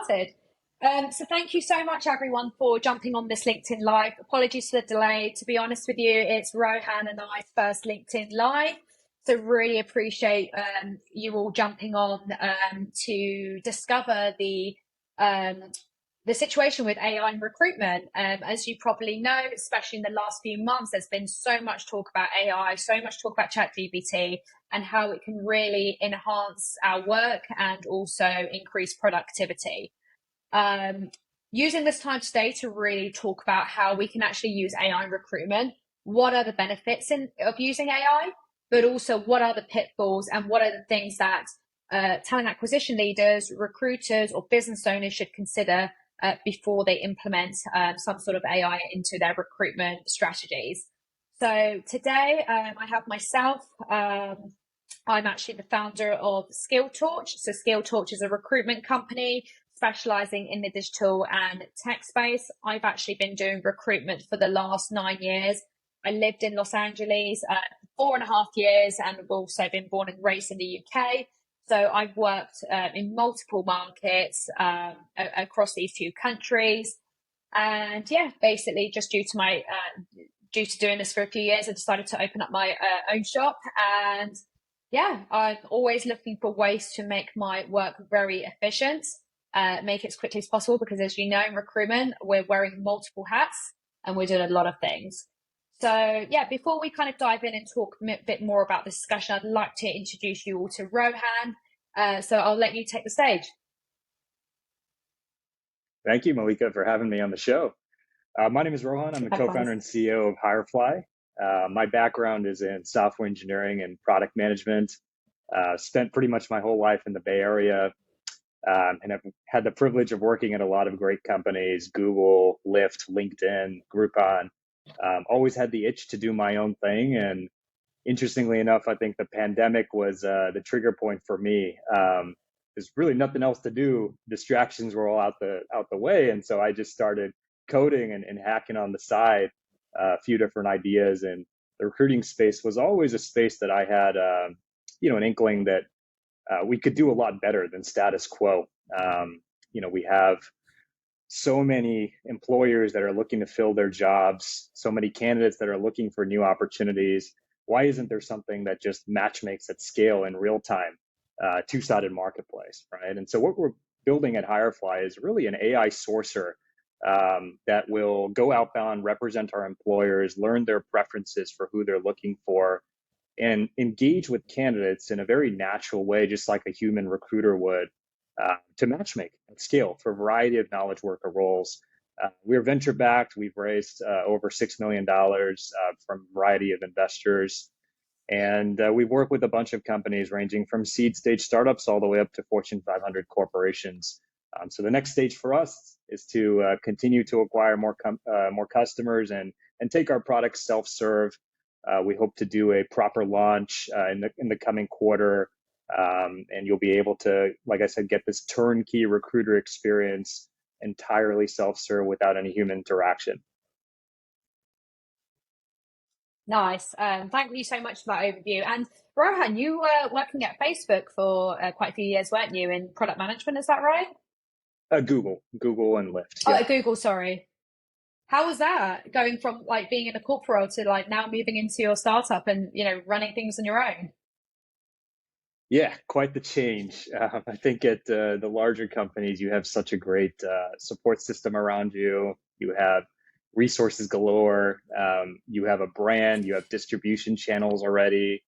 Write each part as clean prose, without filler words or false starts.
started. So thank you so much, everyone, for jumping on this LinkedIn Live. Apologies for the delay. To be honest with you, it's Rohan and I's first LinkedIn Live. So really appreciate you all jumping on to discover the situation with AI and recruitment. As you probably know, especially in the last few months, there's been so much talk about AI, so much talk about ChatGPT and how it can really enhance our work and also increase productivity. Using this time today to really talk about how we can actually use AI in recruitment, what are the benefits of using AI, but also what are the pitfalls and what are the things that talent acquisition leaders, recruiters, or business owners should consider before they implement some sort of AI into their recruitment strategies. So today I have myself. I'm actually the founder of Skill Torch. So Skill Torch is a recruitment company specializing in the digital and tech space. I've actually been doing recruitment for the last 9 years. I lived in Los Angeles 4.5 years and have also been born and raised in the UK. So I've worked in multiple markets across these two countries. And yeah, basically just due to doing this for a few years, I decided to open up my own shop. And yeah, I'm always looking for ways to make my work very efficient, make it as quickly as possible, because as you know, in recruitment, we're wearing multiple hats and we're doing a lot of things. So yeah, before we kind of dive in and talk a bit more about the discussion, I'd like to introduce you all to Rohan. So I'll let you take the stage. Thank you, Melica, for having me on the show. My name is Rohan. I'm the co-founder and CEO of Hirefly. My background is in software engineering and product management. Spent pretty much my whole life in the Bay Area, and I've had the privilege of working at a lot of great companies: Google, Lyft, LinkedIn, Groupon. Always had the itch to do my own thing, and interestingly enough, I think the pandemic was the trigger point for me. There's really nothing else to do. Distractions were all out the way, and so I just started coding and hacking on the side, a few different ideas. And the recruiting space was always a space that I had, an inkling that we could do a lot better than status quo. We have so many employers that are looking to fill their jobs, so many candidates that are looking for new opportunities. Why isn't there something that just match makes at scale in real time, two-sided marketplace, right? And so what we're building at Hirefly is really an AI sourcer that will go outbound, represent our employers, learn their preferences for who they're looking for, and engage with candidates in a very natural way, just like a human recruiter would, to matchmake at scale for a variety of knowledge worker roles. We're venture backed. We've raised over $6 million from a variety of investors. And we've worked with a bunch of companies ranging from seed stage startups all the way up to Fortune 500 corporations. So the next stage for us is to continue to acquire more customers and take our products self-serve. We hope to do a proper launch in the coming quarter. And you'll be able to, like I said, get this turnkey recruiter experience entirely self-serve without any human interaction. Nice. Thank you so much for that overview. And Rohan, you were working at Facebook for quite a few years, weren't you, in product management? Is that right? Google and Lyft. Yeah. Oh, Google, sorry. How was that, going from like being in a corporate role to like now moving into your startup and, running things on your own? Yeah, quite the change. I think at the larger companies, you have such a great support system around you. You have resources galore. You have a brand. You have distribution channels already.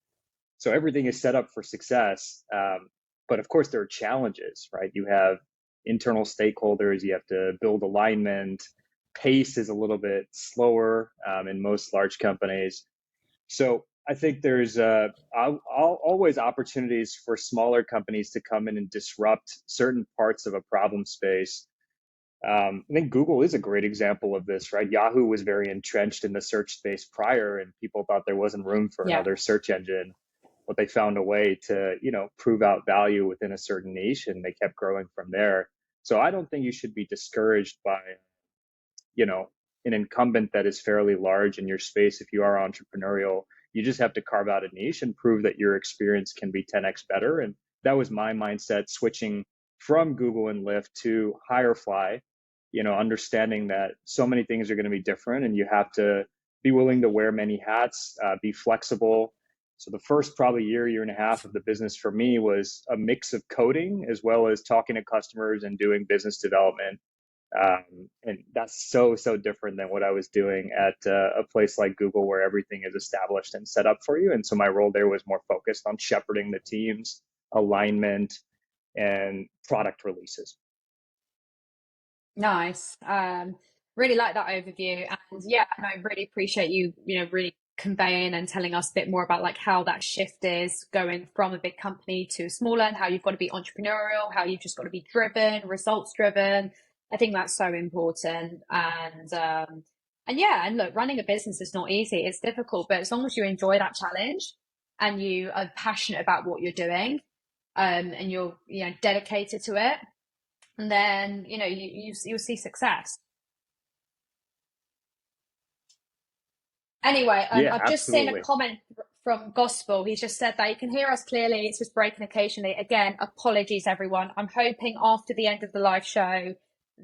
So everything is set up for success. But of course, there are challenges, right? You have internal stakeholders. You have to build alignment. Pace is a little bit slower in most large companies. So I think there's always opportunities for smaller companies to come in and disrupt certain parts of a problem space. I think Google is a great example of this, right? Yahoo was very entrenched in the search space prior, and people thought there wasn't room for another search engine. But they found a way to, prove out value within a certain niche, and they kept growing from there. So I don't think you should be discouraged by, an incumbent that is fairly large in your space. If you are entrepreneurial, you just have to carve out a niche and prove that your experience can be 10x better. And that was my mindset switching from Google and Lyft to Hirefly, understanding that so many things are going to be different and you have to be willing to wear many hats, be flexible. So the first probably year and a half of the business for me was a mix of coding as well as talking to customers and doing business development. And that's so different than what I was doing at a place like Google, where everything is established and set up for you. And so my role there was more focused on shepherding the teams, alignment, and product releases. Nice. Really like that overview. And yeah, I really appreciate you, really conveying and telling us a bit more about like how that shift is going from a big company to smaller, and how you've got to be entrepreneurial, how you've just got to be driven, results driven. I think that's so important. And yeah, and look, running a business is not easy. It's difficult, but as long as you enjoy that challenge and you are passionate about what you're doing, and you're, dedicated to it, and then you'll see success. Anyway, Yeah, I've just seen a absolutely. comment from Gospel. He's just said that he can hear us clearly. It's just breaking occasionally. Again, apologies, everyone. I'm hoping after the end of the live show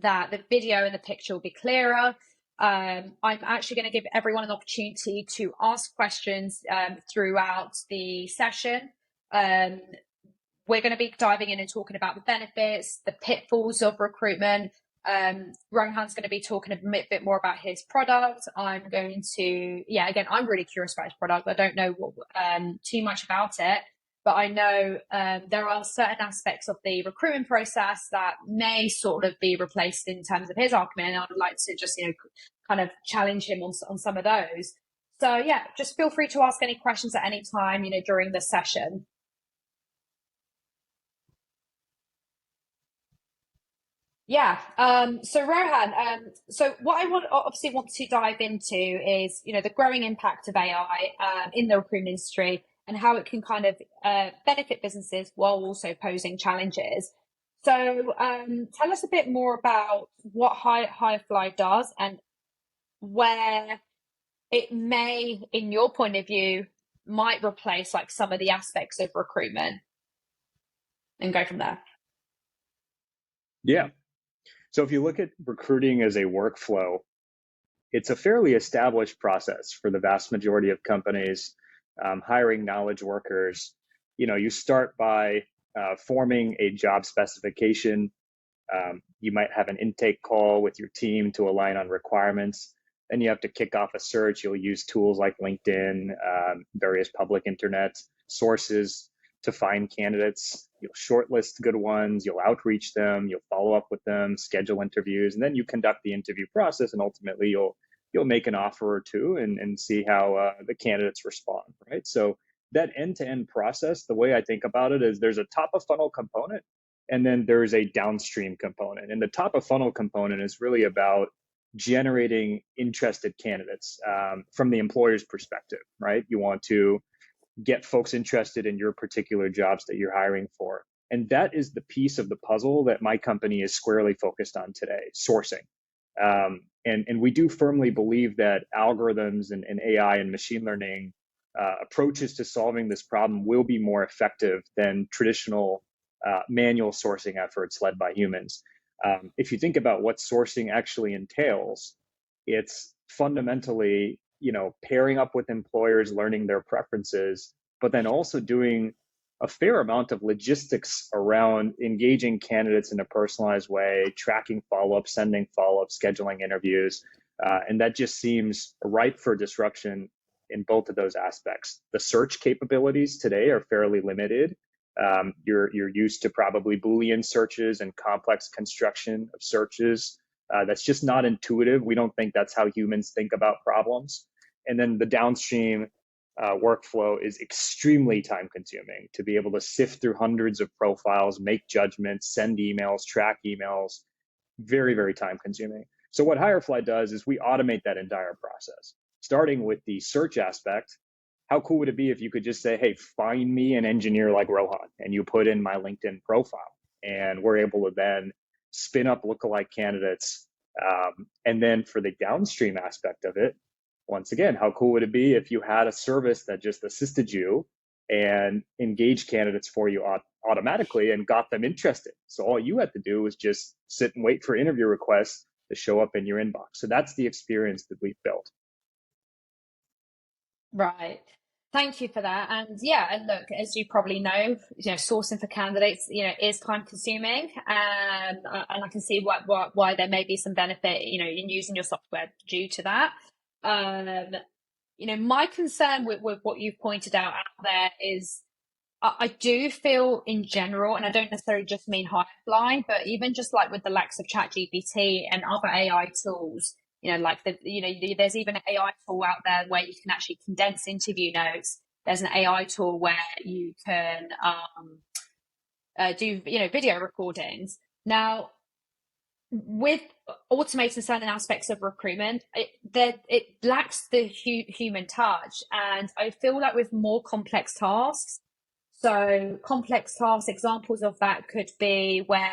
that the video and the picture will be clearer. I'm actually going to give everyone an opportunity to ask questions throughout the session. We're going to be diving in and talking about the benefits, the pitfalls of recruitment. Rohan's going to be talking a bit more about his product. I'm going to, again, I'm really curious about his product. I don't know too much about it, but I know there are certain aspects of the recruitment process that may sort of be replaced in terms of his argument. And I'd like to just, kind of challenge him on some of those. So yeah, just feel free to ask any questions at any time, during the session. Yeah. So Rohan, so what I obviously want to dive into is, the growing impact of AI in the recruitment industry, and how it can kind of benefit businesses while also posing challenges. So tell us a bit more about what Hirefly does, and where it may, in your point of view, might replace like some of the aspects of recruitment, and go from there. Yeah. So if you look at recruiting as a workflow, it's a fairly established process for the vast majority of companies hiring knowledge workers. You start by forming a job specification. You might have an intake call with your team to align on requirements. Then you have to kick off a search. You'll use tools like LinkedIn, various public internet sources to find candidates. You'll shortlist good ones, you'll outreach them, you'll follow up with them, schedule interviews, and then you conduct the interview process, and ultimately you'll make an offer or two and see how the candidates respond, right? So that end-to-end process, the way I think about it is there's a top of funnel component, and then there's a downstream component. And the top of funnel component is really about generating interested candidates from the employer's perspective, right? You want to get folks interested in your particular jobs that you're hiring for. And that is the piece of the puzzle that my company is squarely focused on today, sourcing. And we do firmly believe that algorithms and AI and machine learning approaches to solving this problem will be more effective than traditional manual sourcing efforts led by humans. If you think about what sourcing actually entails, it's fundamentally, pairing up with employers, learning their preferences, but then also doing a fair amount of logistics around engaging candidates in a personalized way, tracking follow-up, sending follow-up, scheduling interviews. And that just seems ripe for disruption in both of those aspects. The search capabilities today are fairly limited. You're used to probably Boolean searches and complex construction of searches. That's just not intuitive. We don't think that's how humans think about problems. And then the downstream workflow is extremely time consuming to be able to sift through hundreds of profiles, make judgments, send emails, track emails. Very time consuming. So what Hirefly does is we automate that entire process, starting with the search aspect. How cool would it be if you could just say, hey, find me an engineer like Rohan, and you put in my LinkedIn profile, and we're able to then spin up lookalike candidates. And then for the downstream aspect of it, once again, how cool would it be if you had a service that just assisted you and engage candidates for you automatically and got them interested. So all you had to do was just sit and wait for interview requests to show up in your inbox. So that's the experience that we've built. Right. Thank you for that. And yeah, and look, as you probably know, sourcing for candidates, is time consuming. And I can see why there may be some benefit, in using your software due to that. Um, my concern with what you've pointed out there is I do feel in general, and I don't necessarily just mean Firefly, but even just like with the likes of ChatGPT and other AI tools, there's even an AI tool out there where you can actually condense interview notes. There's an AI tool where you can do, video recordings. Now, with automating certain aspects of recruitment, it lacks the human touch. And I feel like with more complex tasks, so complex task examples of that could be where,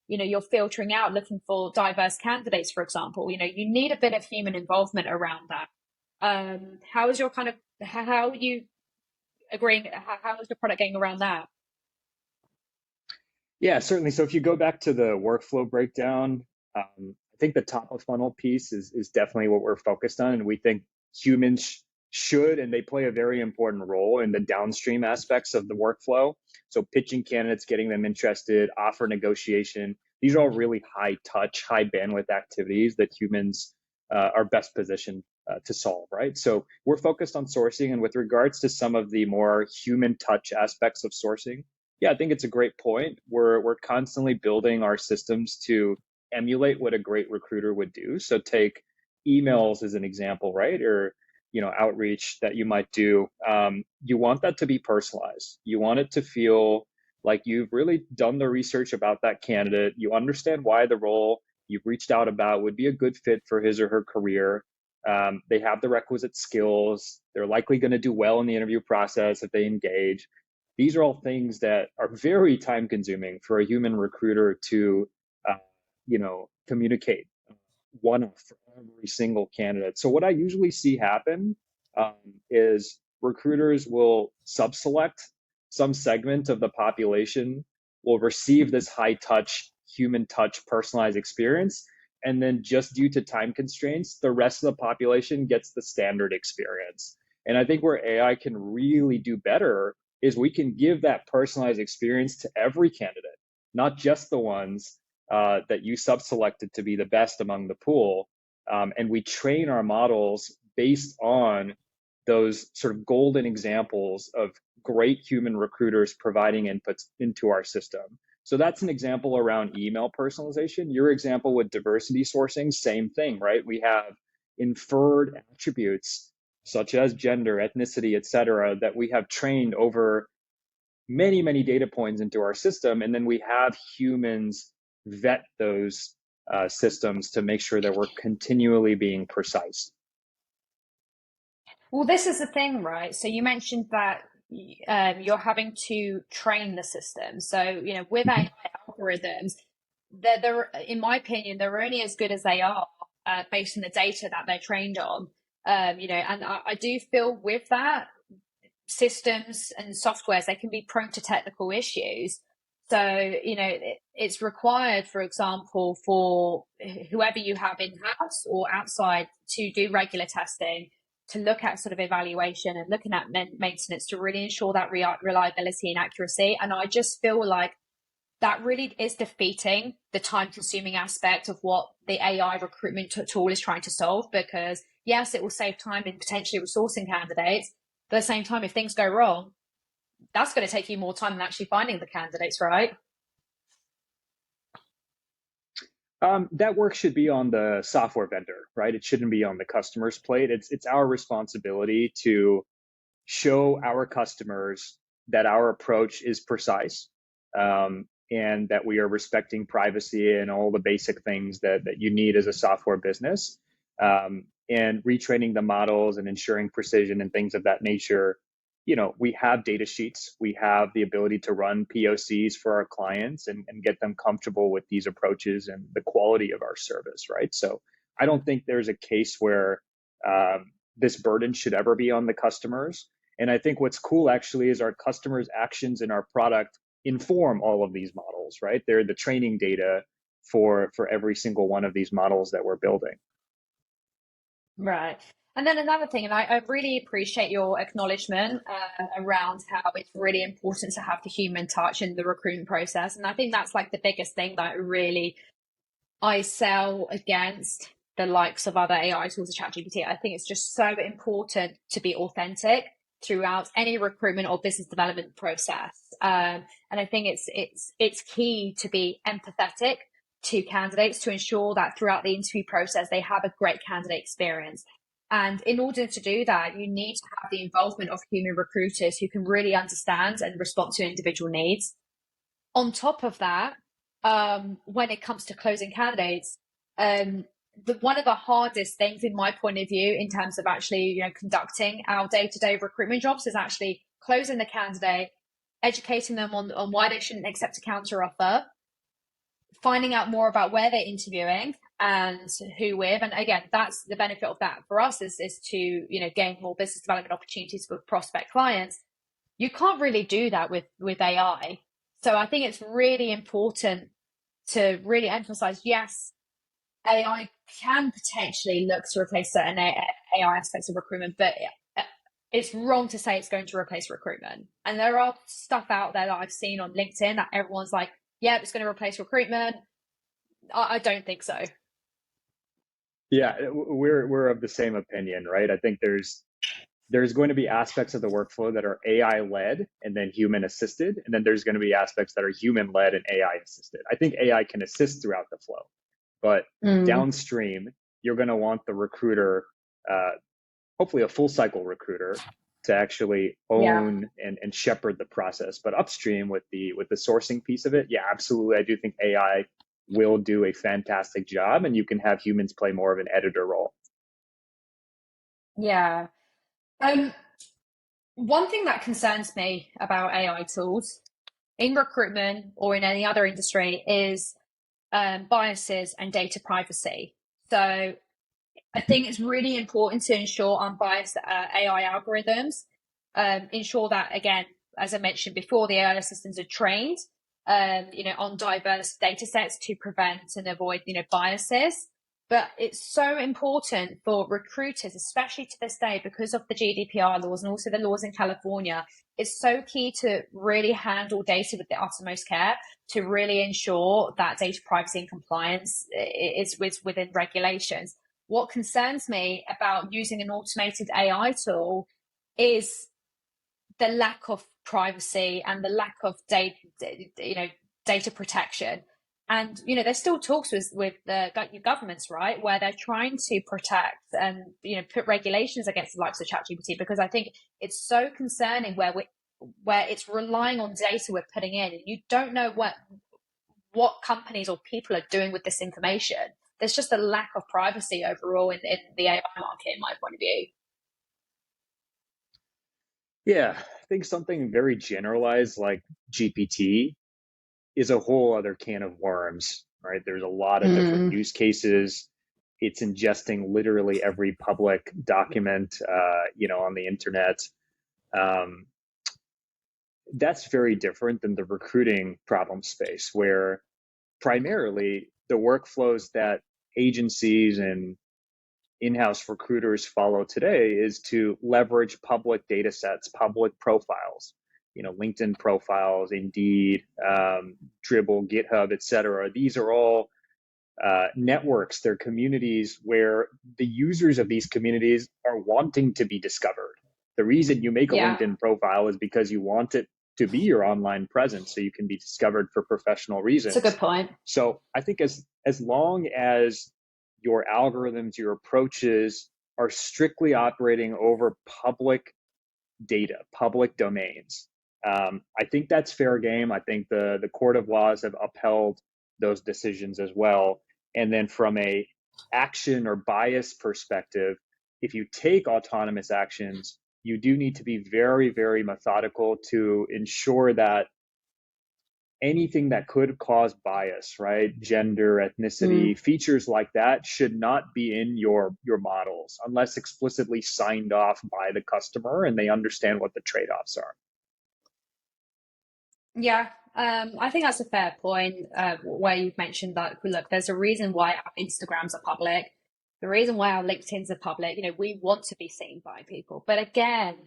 you're filtering out, looking for diverse candidates, for example, you need a bit of human involvement around that. How is your how are you agreeing? How is the product getting around that? Yeah, certainly. So if you go back to the workflow breakdown, I think the top of funnel piece is definitely what we're focused on. And we think humans should, and they play a very important role in the downstream aspects of the workflow. So pitching candidates, getting them interested, offer negotiation. These are all really high touch, high bandwidth activities that humans are best positioned to solve, right? So we're focused on sourcing. And with regards to some of the more human touch aspects of sourcing, yeah, I think it's a great point. We're constantly building our systems to emulate what a great recruiter would do. So take emails as an example, right? Or outreach that you might do. You want that to be personalized. You want it to feel like you've really done the research about that candidate. You understand why the role you've reached out about would be a good fit for his or her career. They have the requisite skills. They're likely going to do well in the interview process if they engage. These are all things that are very time consuming for a human recruiter to communicate one for every single candidate. So what I usually see happen is recruiters will subselect some segment of the population, will receive this high touch, human touch, personalized experience. And then just due to time constraints, the rest of the population gets the standard experience. And I think where AI can really do better is we can give that personalized experience to every candidate, not just the ones that you sub-selected to be the best among the pool. And we train our models based on those sort of golden examples of great human recruiters providing inputs into our system. So that's an example around email personalization. Your example with diversity sourcing, same thing, right? We have inferred attributes such as gender, ethnicity, et cetera, that we have trained over many, many data points into our system. And then we have humans vet those systems to make sure that we're continually being precise. Well, this is the thing, right? So you mentioned that you're having to train the system. So, with AI algorithms, in my opinion, they're only as good as they are based on the data that they're trained on. And I do feel with that, systems and softwares, they can be prone to technical issues. So, it's required, for example, for whoever you have in-house or outside to do regular testing, to look at sort of evaluation and looking at maintenance to really ensure that reliability and accuracy. And I just feel like that really is defeating the time consuming aspect of what the AI recruitment tool is trying to solve, because yes, it will save time in potentially resourcing candidates. But at the same time, if things go wrong, that's going to take you more time than actually finding the candidates, right? That work should be on the software vendor, right? It shouldn't be on the customer's plate. It's our responsibility to show our customers that our approach is precise, and that we are respecting privacy and all the basic things that you need as a software business. And retraining the models and ensuring precision and things of that nature. We have data sheets, we have the ability to run POCs for our clients and get them comfortable with these approaches and the quality of our service, right? So I don't think there's a case where this burden should ever be on the customers. And I think what's cool actually is our customers' actions in our product inform all of these models, right? They're the training data for every single one of these models that we're building. Right. And then another thing, and I really appreciate your acknowledgement around how it's really important to have the human touch in the recruitment process. And I think that's like the biggest thing that really I sell against the likes of other AI tools, ChatGPT. I think it's just so important to be authentic throughout any recruitment or business development process. And I think it's key to be empathetic to candidates to ensure that throughout the interview process they have a great candidate experience. And in order to do that, you need to have the involvement of human recruiters who can really understand and respond to individual needs. On top of that, when it comes to closing candidates, one of the hardest things in my point of view in terms of actually conducting our day-to-day recruitment jobs is actually closing the candidate, educating them on why they shouldn't accept a counter offer, finding out more about where they're interviewing and who with. And again, that's the benefit of that for us is to gain more business development opportunities with prospect clients. You can't really do that with AI. So I think it's really important to really emphasize, yes, AI can potentially look to replace certain AI aspects of recruitment, but it's wrong to say it's going to replace recruitment. And there are stuff out there that I've seen on LinkedIn that everyone's like, yeah, it's going to replace recruitment. I don't think so. Yeah, we're of the same opinion, right? I think there's going to be aspects of the workflow that are AI led and then human assisted, and then there's going to be aspects that are human led and AI assisted. I think AI can assist throughout the flow, but downstream, you're going to want the recruiter, hopefully a full cycle recruiter, to actually own and shepherd the process. But upstream with the sourcing piece of it, yeah, absolutely. I do think AI will do a fantastic job, and you can have humans play more of an editor role. Yeah. One thing that concerns me about AI tools in recruitment or in any other industry is biases and data privacy. So I think it's really important to ensure unbiased AI algorithms, ensure that, again, as I mentioned before, the AI systems are trained, on diverse data sets to prevent and avoid, biases. But it's so important for recruiters, especially to this day, because of the GDPR laws and also the laws in California. It's so key to really handle data with the utmost care to really ensure that data privacy and compliance is within regulations. What concerns me about using an automated AI tool is the lack of privacy and the lack of data protection. And there's still talks with the governments, right, where they're trying to protect and put regulations against the likes of ChatGPT, because I think it's so concerning where it's relying on data we're putting in, and you don't know what companies or people are doing with this information. There's just a lack of privacy overall in the AI market, in my point of view. Yeah, I think something very generalized like GPT is a whole other can of worms, right? There's a lot of different use cases. It's ingesting literally every public document, on the internet. That's very different than the recruiting problem space, where primarily the workflows that agencies and in-house recruiters follow today is to leverage public data sets, public profiles, LinkedIn profiles, Indeed, Dribble, GitHub, etc. These are all networks, they're communities where the users of these communities are wanting to be discovered. The reason you make a LinkedIn profile is because you want it to be your online presence so you can be discovered for professional reasons. That's a good point. So I think as long as your algorithms, your approaches are strictly operating over public data, public domains, I think that's fair game. I think the court of laws have upheld those decisions as well. And then from a action or bias perspective, if you take autonomous actions, you do need to be very, very methodical to ensure that anything that could cause bias, right? Gender, ethnicity, features like that should not be in your models unless explicitly signed off by the customer and they understand what the trade-offs are. Yeah, I think that's a fair point, where you've mentioned that, look, there's a reason why our Instagrams are public, the reason why our LinkedIn's are public. We want to be seen by people. But again,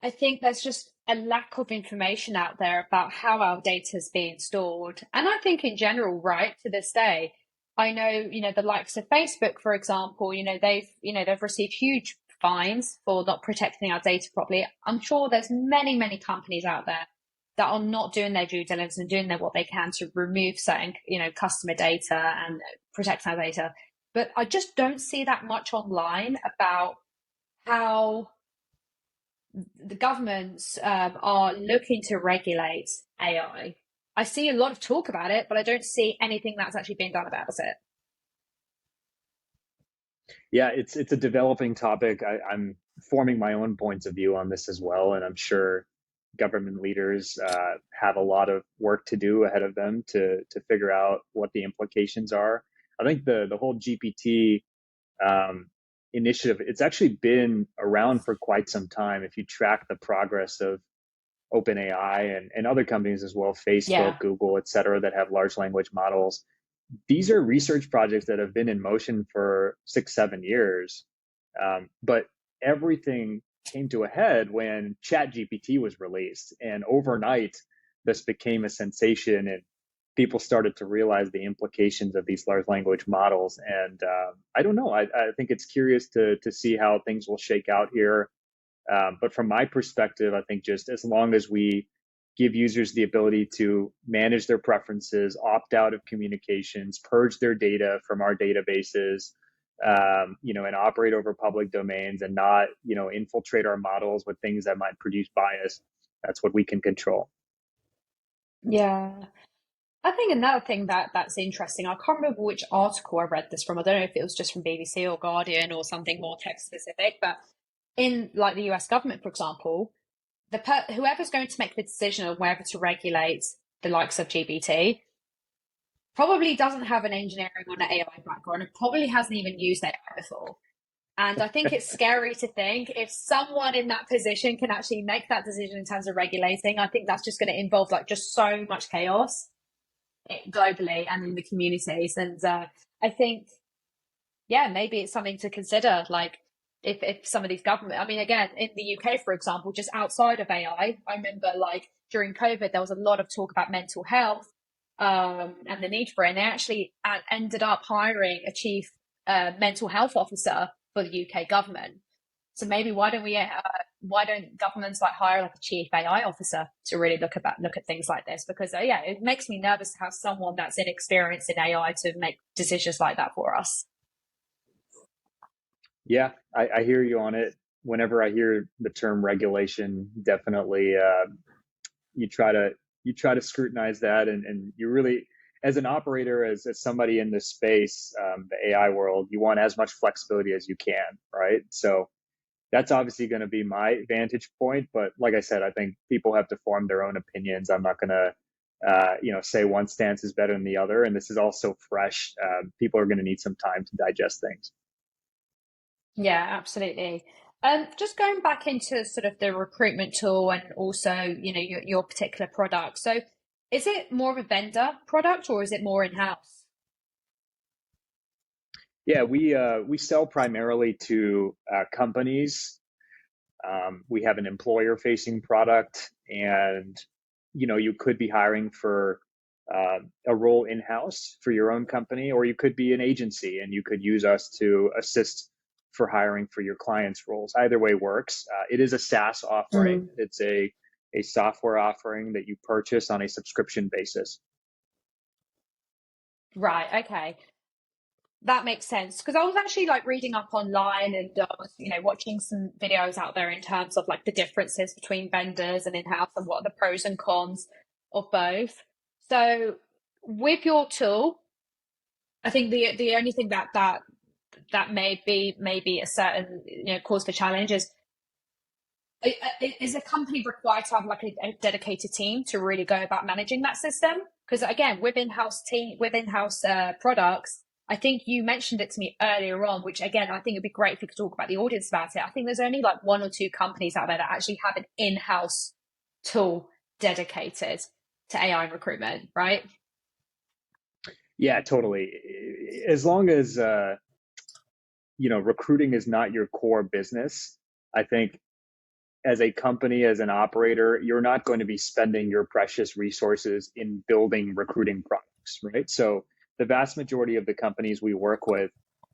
I think there's just a lack of information out there about how our data is being stored. And I think in general, right, to this day, I know, the likes of Facebook, for example, they've received huge fines for not protecting our data properly. I'm sure there's many, many companies out there that are not doing their due diligence and doing what they can to remove certain, customer data and protect our data. But I just don't see that much online about how the governments are looking to regulate AI. I see a lot of talk about it, but I don't see anything that's actually being done about it. Yeah, it's a developing topic. I'm forming my own points of view on this as well, and I'm sure government leaders have a lot of work to do ahead of them to figure out what the implications are. I think the whole GPT initiative, it's actually been around for quite some time. If you track the progress of OpenAI and other companies as well, Facebook, Yeah. Google, et cetera, that have large language models, these are research projects that have been in motion for 6, 7 years. But everything came to a head when ChatGPT was released. And overnight, this became a sensation and people started to realize the implications of these large language models. And I don't know, I think it's curious to see how things will shake out here. But from my perspective, I think just as long as we give users the ability to manage their preferences, opt out of communications, purge their data from our databases, and operate over public domains and not, infiltrate our models with things that might produce bias, that's what we can control. Yeah. I think another thing that's interesting, I can't remember which article I read this from. I don't know if it was just from BBC or Guardian or something more tech specific, but in like the US government, for example, whoever's going to make the decision on whether to regulate the likes of GBT probably doesn't have an engineering or an AI background and probably hasn't even used AI before. And I think it's scary to think if someone in that position can actually make that decision in terms of regulating, I think that's just going to involve like just so much chaos globally and in the communities. And I think, yeah, maybe it's something to consider. Like if some of these government, I mean, again, in the UK, for example, just outside of AI, I remember like during COVID, there was a lot of talk about mental health and the need for it. And they actually ended up hiring a chief mental health officer for the UK government. So maybe why don't governments like hire like a chief AI officer to really look at things like this? Because yeah, it makes me nervous to have someone that's inexperienced in AI to make decisions like that for us. Yeah, I hear you on it. Whenever I hear the term regulation, definitely you try to scrutinize that, and you really, as an operator, as somebody in this space, the AI world, you want as much flexibility as you can, right? So that's obviously going to be my vantage point. But like I said, I think people have to form their own opinions. I'm not going to, say one stance is better than the other. And this is also fresh. People are going to need some time to digest things. Yeah, absolutely. Just going back into sort of the recruitment tool and also, your particular product. So is it more of a vendor product or is it more in-house? Yeah, we sell primarily to companies. We have an employer-facing product, and you could be hiring for a role in-house for your own company, or you could be an agency and you could use us to assist for hiring for your clients' roles. Either way works. It is a SaaS offering. Mm. It's a software offering that you purchase on a subscription basis. Right, okay. That makes sense. Because I was actually like reading up online and watching some videos out there in terms of like the differences between vendors and in-house and what are the pros and cons of both. So with your tool, I think the only thing that may be a certain cause for challenge is Is a company required to have like a dedicated team to really go about managing that system? Because again, with in-house products, I think you mentioned it to me earlier on, which again, I think it'd be great if you could talk about the audience about it. I think there's only like one or two companies out there that actually have an in-house tool dedicated to AI and recruitment, right? Yeah, totally. As long as recruiting is not your core business, I think as a company, as an operator, you're not going to be spending your precious resources in building recruiting products, right? So the vast majority of the companies we work with,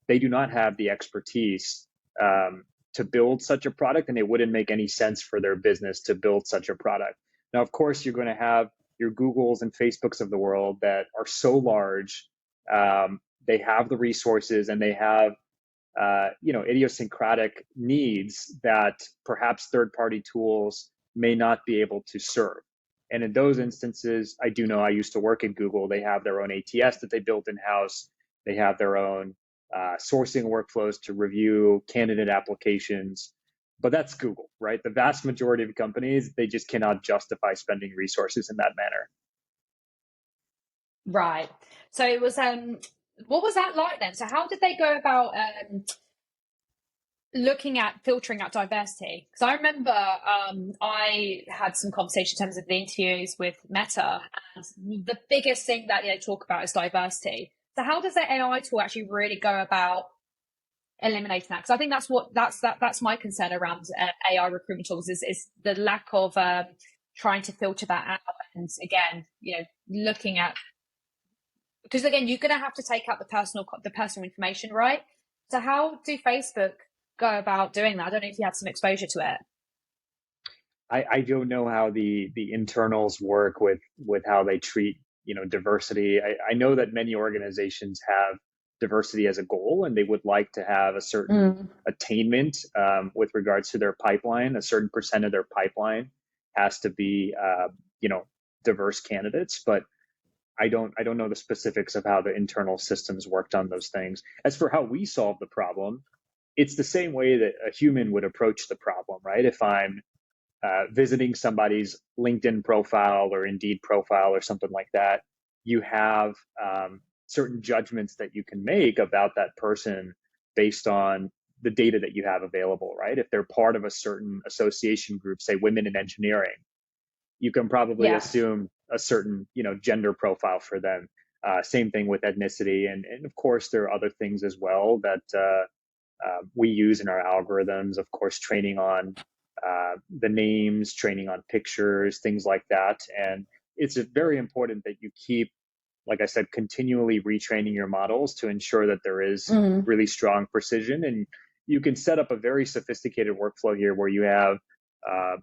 they do not have the expertise to build such a product, and it wouldn't make any sense for their business to build such a product. Now, of course, you're going to have your Googles and Facebooks of the world that are so large. They have the resources and they have idiosyncratic needs that perhaps third-party tools may not be able to serve. And in those instances, I do know I used to work at Google. They have their own ATS that they built in-house. They have their own sourcing workflows to review candidate applications. But that's Google, right? The vast majority of companies, they just cannot justify spending resources in that manner. Right. So it was what was that like then? So how did they go about looking at filtering out diversity? Because I remember I had some conversation in terms of the interviews with Meta, and the biggest thing that they talk about is diversity. So how does the AI tool actually really go about eliminating that? Because I think that's my concern around AI recruitment tools is the lack of trying to filter that out, and again, looking at, because again, you're going to have to take out the personal information, right? So how do Facebook go about doing that? I don't know if you had some exposure to it. I don't know how the internals work with how they treat diversity. I know that many organizations have diversity as a goal, and they would like to have a certain attainment with regards to their pipeline. A certain percent of their pipeline has to be diverse candidates, but I don't know the specifics of how the internal systems worked on those things. As for how we solve the problem, it's the same way that a human would approach the problem, right? If I'm visiting somebody's LinkedIn profile or Indeed profile or something like that, you have certain judgments that you can make about that person based on the data that you have available, right? If they're part of a certain association group, say women in engineering, you can probably assume a certain gender profile for them. Same thing with ethnicity, and of course there are other things as well that we use in our algorithms. Of course, training on the names, training on pictures, things like that. And it's very important that you keep, like I said, continually retraining your models to ensure that there is really strong precision. And you can set up a very sophisticated workflow here where you have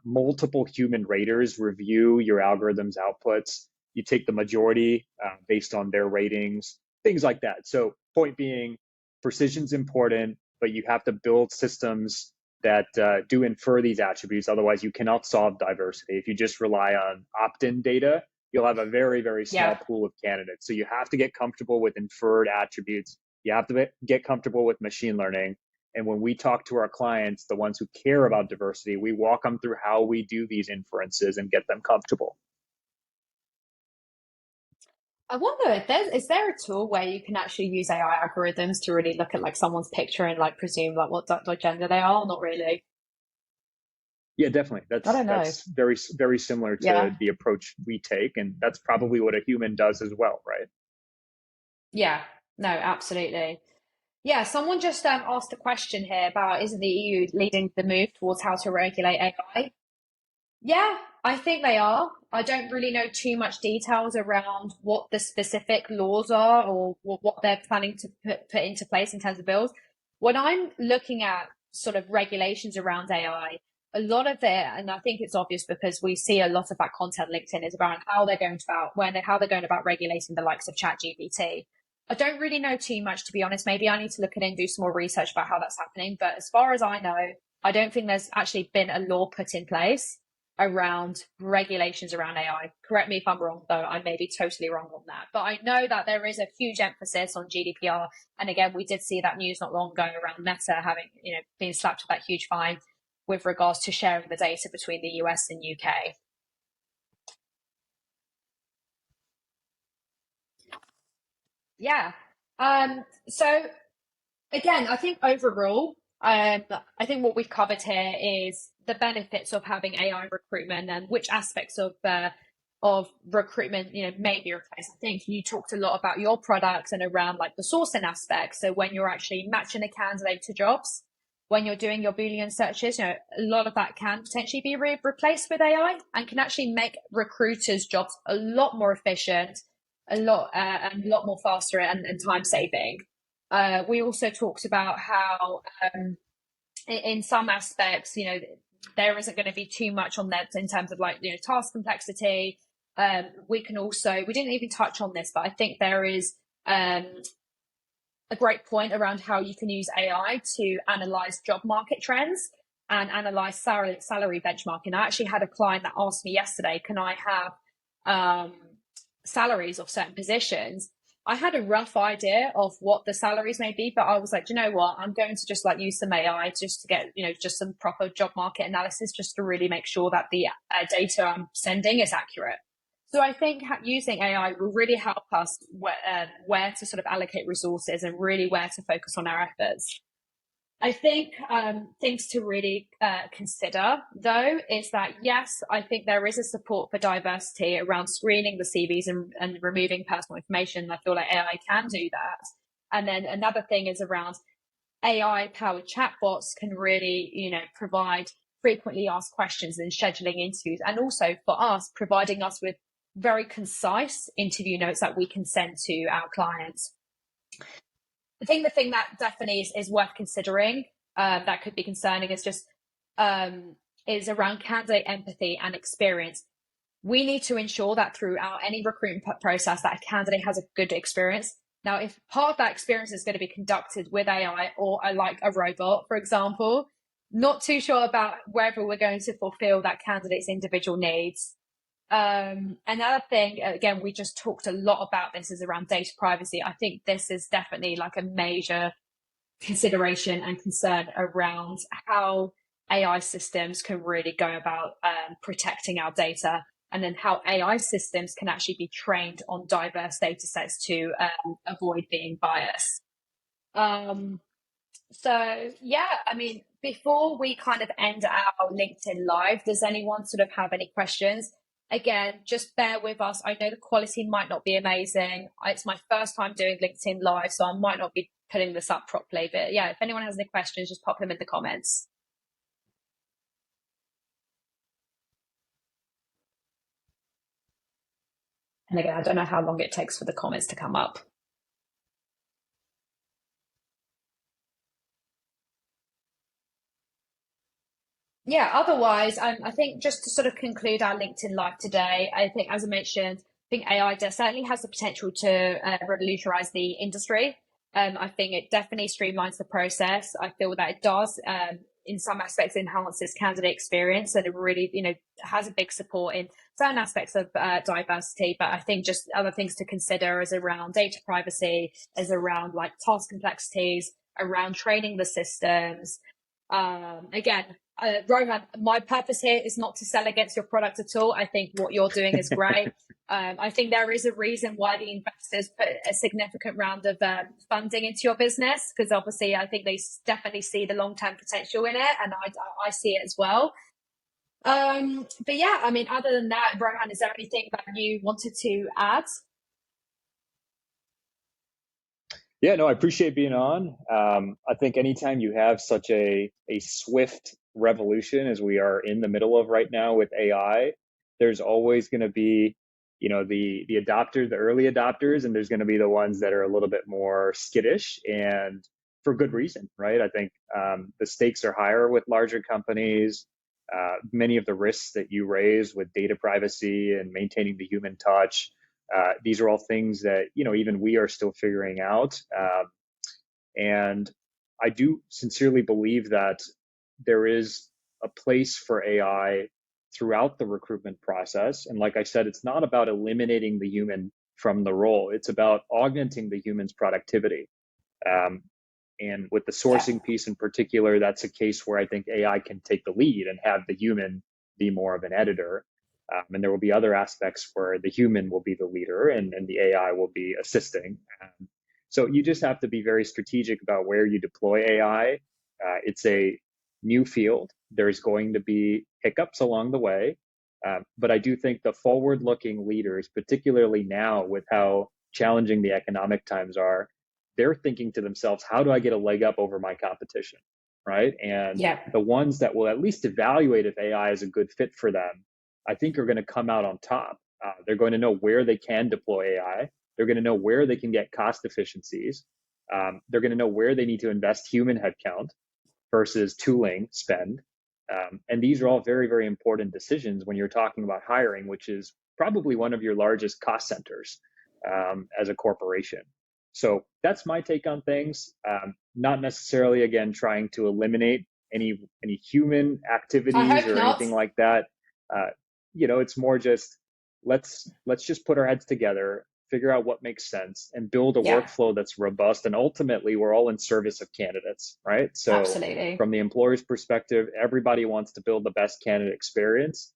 multiple human raters review your algorithm's outputs. You take the majority based on their ratings, things like that. So point being, precision's important, but you have to build systems that do infer these attributes. Otherwise, you cannot solve diversity. If you just rely on opt-in data, you'll have a very, very small pool of candidates. So you have to get comfortable with inferred attributes. You have to get comfortable with machine learning. And when we talk to our clients, the ones who care about diversity, we walk them through how we do these inferences and get them comfortable. I wonder if is there a tool where you can actually use AI algorithms to really look at like someone's picture and like presume like what gender they are? Not really. Yeah, definitely. I don't know. That's very, very similar to the approach we take, and that's probably what a human does as well, right? Yeah, no, absolutely. Yeah, someone just asked a question here about, isn't the EU leading the move towards how to regulate AI? Yeah, I think they are. I don't really know too much details around what the specific laws are or what they're planning to put into place in terms of bills. When I'm looking at sort of regulations around AI, a lot of it, and I think it's obvious because we see a lot of that content LinkedIn is around how they're going about how they're going about regulating the likes of ChatGPT. I don't really know too much, to be honest. Maybe I need to look at it and do some more research about how that's happening. But as far as I know, I don't think there's actually been a law put in place around regulations around AI. Correct me if I'm wrong, though. I may be totally wrong on that. But I know that there is a huge emphasis on GDPR. And again, we did see that news not long ago around Meta having, being slapped with that huge fine. with regards to sharing the data between the US and UK. Yeah. So again, I think overall, I think what we've covered here is the benefits of having AI recruitment and which aspects of recruitment, may be replaced. I think you talked a lot about your products and around like the sourcing aspect. So when you're actually matching a candidate to jobs, when you're doing your Boolean searches, a lot of that can potentially be replaced with AI and can actually make recruiters' jobs a lot more efficient, a lot more faster and time saving. We also talked about how, in some aspects, there isn't going to be too much on that in terms of like, task complexity. We didn't even touch on this, but I think there is a great point around how you can use AI to analyze job market trends and analyze salary benchmarking. I actually had a client that asked me yesterday, can I have salaries of certain positions? I had a rough idea of what the salaries may be, but I was like, you know what? I'm going to just like use some AI just to get, just some proper job market analysis just to really make sure that the data I'm sending is accurate. So I think using AI will really help us where to sort of allocate resources and really where to focus on our efforts. I think things to really consider, though, is that, yes, I think there is a support for diversity around screening the CVs and removing personal information. I feel like AI can do that. And then another thing is around AI-powered chatbots can really, provide frequently asked questions and scheduling interviews. And also for us, providing us with very concise interview notes that we can send to our clients. I think the thing that definitely is worth considering, that could be concerning, is just is around candidate empathy and experience. We need to ensure that throughout any recruitment process that a candidate has a good experience. Now, if part of that experience is going to be conducted with AI or like a robot, for example, not too sure about whether we're going to fulfill that candidate's individual needs. Another thing, again, we just talked a lot about this, is around data privacy. I think this is definitely like a major consideration and concern around how AI systems can really go about protecting our data, and then how AI systems can actually be trained on diverse data sets to avoid being biased. So yeah, I mean, before we kind of end our LinkedIn Live, does anyone sort of have any questions? Again, just bear with us. I know the quality might not be amazing. It's my first time doing LinkedIn Live, so I might not be putting this up properly. But yeah, if anyone has any questions, just pop them in the comments. And again, I don't know how long it takes for the comments to come up. Yeah, otherwise, I think just to sort of conclude our LinkedIn Live today, I think, as I mentioned, I think AI certainly has the potential to revolutionize the industry. I think it definitely streamlines the process. I feel that it does, in some aspects, enhances candidate experience, and it really, has a big support in certain aspects of diversity. But I think just other things to consider is around data privacy, is around like task complexities, around training the systems. Again, Rohan, my purpose here is not to sell against your product at all. I think what you're doing is great. I think there is a reason why the investors put a significant round of funding into your business, because obviously I think they definitely see the long-term potential in it, and I see it as well. But yeah, I mean, other than that, Rohan, is there anything that you wanted to add? Yeah, no, I appreciate being on. I think anytime you have such a swift revolution as we are in the middle of right now with AI, there's always going to be, the adopters, the early adopters, and there's going to be the ones that are a little bit more skittish, and for good reason, right? I think the stakes are higher with larger companies. Many of the risks that you raise with data privacy and maintaining the human touch, these are all things that, even we are still figuring out. And I do sincerely believe that there is a place for AI throughout the recruitment process. And like I said, it's not about eliminating the human from the role. It's about augmenting the human's productivity. And with the Yeah. sourcing piece in particular, that's a case where I think AI can take the lead and have the human be more of an editor. And there will be other aspects where the human will be the leader and the AI will be assisting. So you just have to be very strategic about where you deploy AI. It's a new field. There's going to be hiccups along the way. But I do think the forward looking leaders, particularly now with how challenging the economic times are, they're thinking to themselves, how do I get a leg up over my competition? Right. And Yeah. the ones that will at least evaluate if AI is a good fit for them, I think are going to come out on top. They're going to know where they can deploy AI. They're going to know where they can get cost efficiencies. They're going to know where they need to invest human headcount versus tooling spend. And these are all very, very important decisions when you're talking about hiring, which is probably one of your largest cost centers as a corporation. So that's my take on things. Not necessarily, again, trying to eliminate any human I activities hope or not. anything like that. Uh, it's more just let's just put our heads together, figure out what makes sense, and build a Yeah, workflow that's robust. And ultimately, we're all in service of candidates, right? So absolutely. from the employer's perspective, everybody wants to build the best candidate experience.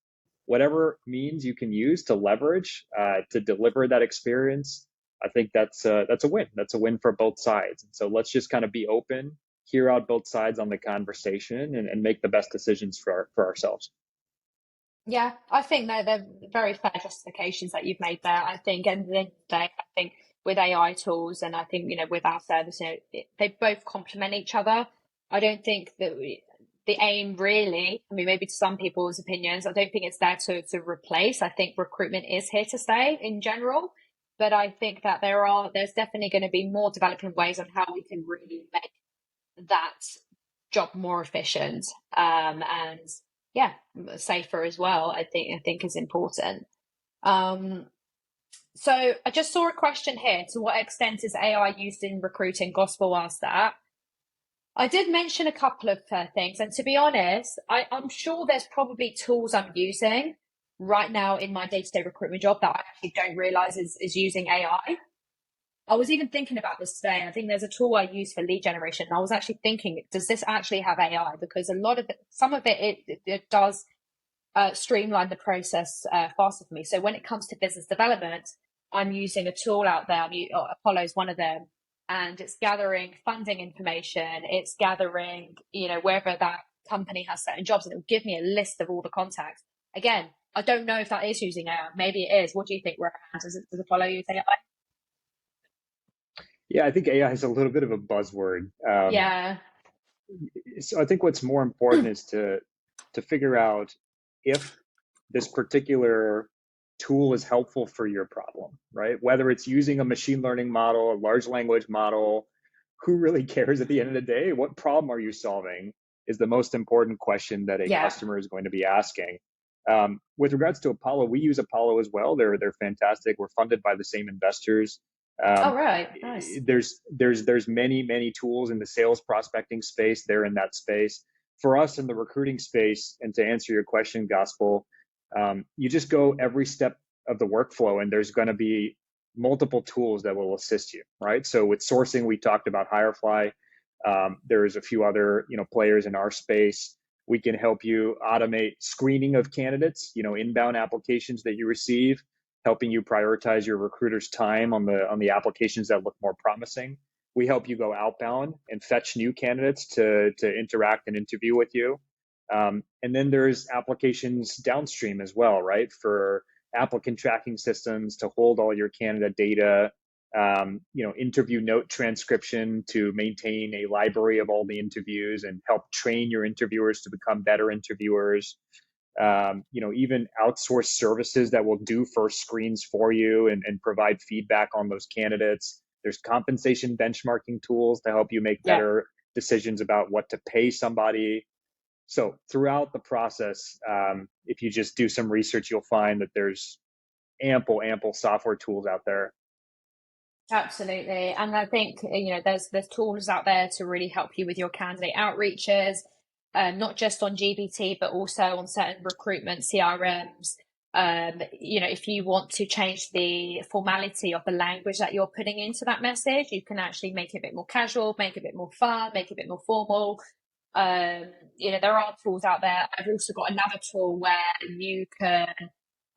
Whatever means you can use to leverage to deliver that experience, I think that's a win. That's a win for both sides. And so let's just kind of be open, hear out both sides on the conversation, and make the best decisions for ourselves. Yeah, I think they're very fair justifications that you've made there. I think, and at the end of the day, I think with AI tools, and I think with our service, they both complement each other. I don't think that the aim really, I mean, maybe to some people's opinions, I don't think it's there to replace. I think recruitment is here to stay in general, but I think that there's definitely going to be more developing ways on how we can really make that job more efficient, and yeah, safer as well. I think is important. Um, so I just saw a question here. To what extent is AI used in recruiting? Gospel asked that. I did mention a couple of things, and to be honest, I'm sure there's probably tools I'm using right now in my day-to-day recruitment job that I actually don't realize is using AI. I was even thinking about this today. I think there's a tool I use for lead generation. And I was actually thinking, does this actually have AI? Because a lot of it, some of it does streamline the process faster for me. So when it comes to business development, I'm using a tool out there. Apollo is one of them, and it's gathering funding information. It's gathering, wherever that company has certain jobs, and it'll give me a list of all the contacts. Again, I don't know if that is using AI. Maybe it is. What do you think, Rohan? Does Apollo use AI? Yeah, I think AI is a little bit of a buzzword. Yeah. So I think what's more important is to figure out if this particular tool is helpful for your problem, right? Whether it's using a machine learning model, a large language model, who really cares at the end of the day? What problem are you solving is the most important question that a Yeah. customer is going to be asking. With regards to Apollo, we use Apollo as well. They're fantastic. We're funded by the same investors. Oh, Um, right. Nice. there's many tools in the sales prospecting space. They're in that space. For us in the recruiting space, and to answer your question, Gospel, you just go every step of the workflow, and there's going to be multiple tools that will assist you, right? So with sourcing, we talked about Hirefly. There's a few other players in our space. We can help you automate screening of candidates, inbound applications that you receive, helping you prioritize your recruiter's time on the applications that look more promising. We help you go outbound and fetch new candidates to interact and interview with you. And then there's applications downstream as well, right? For applicant tracking systems to hold all your candidate data, interview note transcription to maintain a library of all the interviews and help train your interviewers to become better interviewers. Even outsourced services that will do first screens for you and provide feedback on those candidates. There's compensation benchmarking tools to help you make Yeah. better decisions about what to pay somebody. So throughout the process, if you just do some research, you'll find that there's ample software tools out there. Absolutely. And I think, there's tools out there to really help you with your candidate outreaches, not just on GBT, but also on certain recruitment CRMs. If you want to change the formality of the language that you're putting into that message, you can actually make it a bit more casual, make it a bit more fun, make it a bit more formal. There are tools out there. I've also got another tool where you can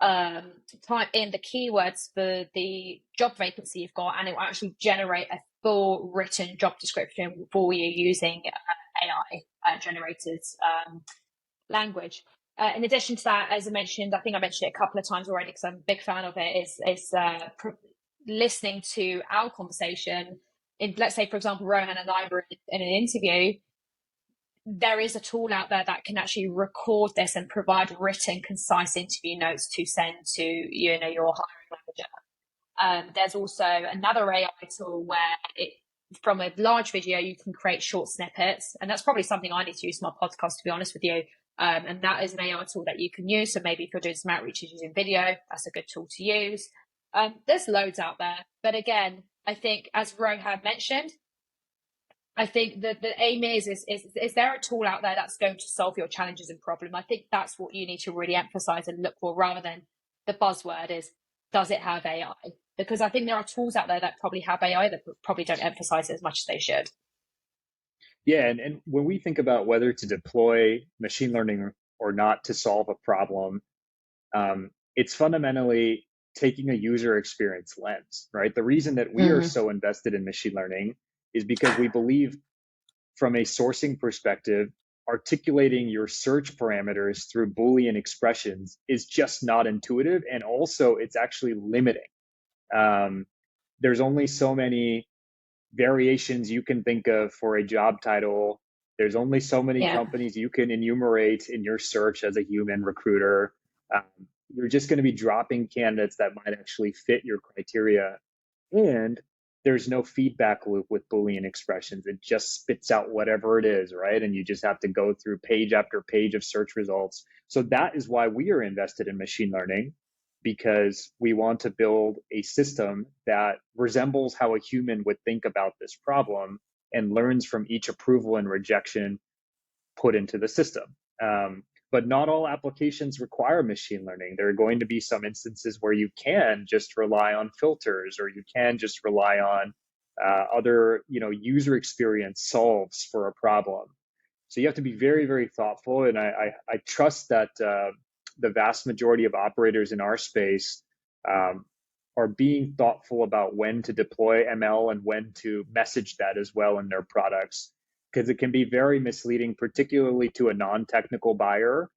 type in the keywords for the job vacancy you've got, and it will actually generate a full written job description for you using AI generated language. In addition to that, as I mentioned, I think I mentioned it a couple of times already because I'm a big fan of it, is listening to our conversation. Let's say, for example, Rohan and I were in an interview. There is a tool out there that can actually record this and provide written, concise interview notes to send to your hiring manager. There's also another AI tool where from a large video, you can create short snippets, and that's probably something I need to use for my podcast, to be honest with you. And that is an AI tool that you can use. So maybe if you're doing some outreaches using video, that's a good tool to use. There's loads out there, but again, I think as Rohan mentioned, I think that the aim is there a tool out there that's going to solve your challenges and problem? I think that's what you need to really emphasize and look for, rather than the buzzword is, does it have AI? Because I think there are tools out there that probably have AI that probably don't emphasize it as much as they should. Yeah, and when we think about whether to deploy machine learning or not to solve a problem, it's fundamentally taking a user experience lens, right? The reason that we are so invested in machine learning is because we believe, from a sourcing perspective, articulating your search parameters through Boolean expressions is just not intuitive, and also it's actually limiting. There's only so many variations you can think of for a job title. There's only so many companies you can enumerate in your search as a human recruiter. You're just going to be dropping candidates that might actually fit your criteria. And there's no feedback loop with Boolean expressions. It just spits out whatever it is, right? And you just have to go through page after page of search results. So that is why we are invested in machine learning, because we want to build a system that resembles how a human would think about this problem and learns from each approval and rejection put into the system. But not all applications require machine learning. There are going to be some instances where you can just rely on filters, or you can just rely on other, user experience solves for a problem. So you have to be very, very thoughtful. And I trust that the vast majority of operators in our space are being thoughtful about when to deploy ML and when to message that as well in their products, because it can be very misleading, particularly to a non-technical buyer,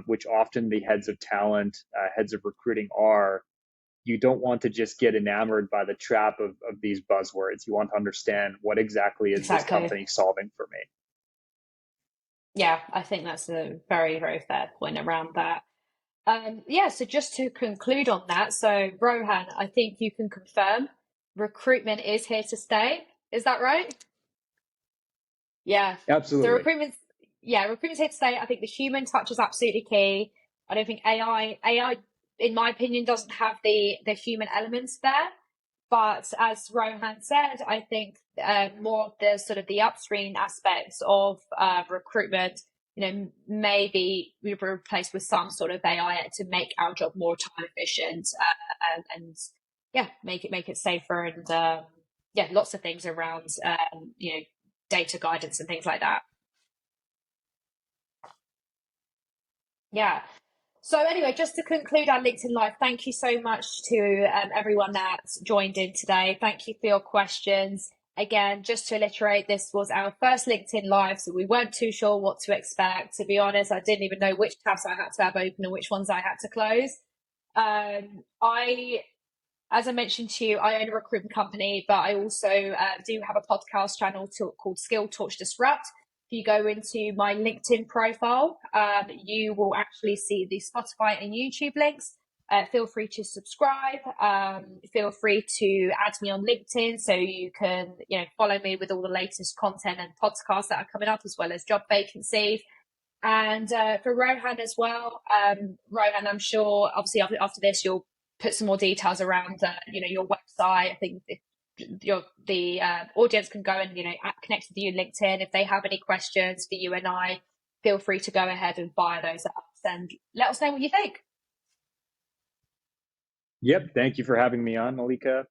which often the heads of talent, heads of recruiting are. You don't want to just get enamored by the trap of these buzzwords. You want to understand what exactly is this company solving for me. Yeah, I think that's a very, very fair point around that. So just to conclude on that, so Rohan, I think you can confirm recruitment is here to stay. Is that right? Yeah. Absolutely. So recruitment's here to stay. I think the human touch is absolutely key. I don't think AI, in my opinion, doesn't have the human elements there. But as Rohan said, I think more of the sort of the upstream aspects of recruitment, maybe we were replaced with some sort of AI to make our job more time efficient and make it safer, and lots of things around data guidance and things like that. Yeah. So anyway, just to conclude our LinkedIn Live, thank you so much to everyone that's joined in today. Thank you for your questions. Again, just to reiterate, this was our first LinkedIn Live, so we weren't too sure what to expect. To be honest, I didn't even know which tabs I had to have open and which ones I had to close. As I mentioned to you, I own a recruitment company, but I also do have a podcast channel called Skill Torch Disrupt. If you go into my LinkedIn profile, you will actually see the Spotify and YouTube links. Feel free to subscribe. Feel free to add me on LinkedIn so you can, follow me with all the latest content and podcasts that are coming up, as well as job vacancies. And for Rohan as well, Rohan, I'm sure obviously after this you'll put some more details around, your website. I think the audience can go and connect with you on LinkedIn if they have any questions for you and I. Feel free to go ahead and fire those up and let us know what you think. Yep. Thank you for having me on, Malika.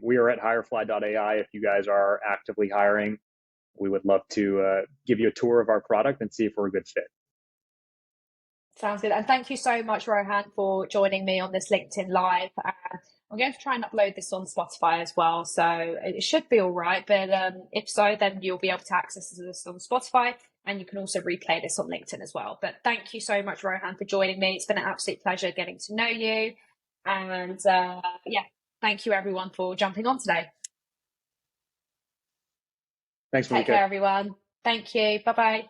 We are at hirefly.ai. If you guys are actively hiring, we would love to give you a tour of our product and see if we're a good fit. Sounds good. And thank you so much, Rohan, for joining me on this LinkedIn Live. I'm going to try and upload this on Spotify as well. So it should be all right. But if so, then you'll be able to access this on Spotify, and you can also replay this on LinkedIn as well. But thank you so much, Rohan, for joining me. It's been an absolute pleasure getting to know you. And yeah, thank you everyone for jumping on today. Thanks, Take Malika. care, everyone. Thank you. Bye-bye.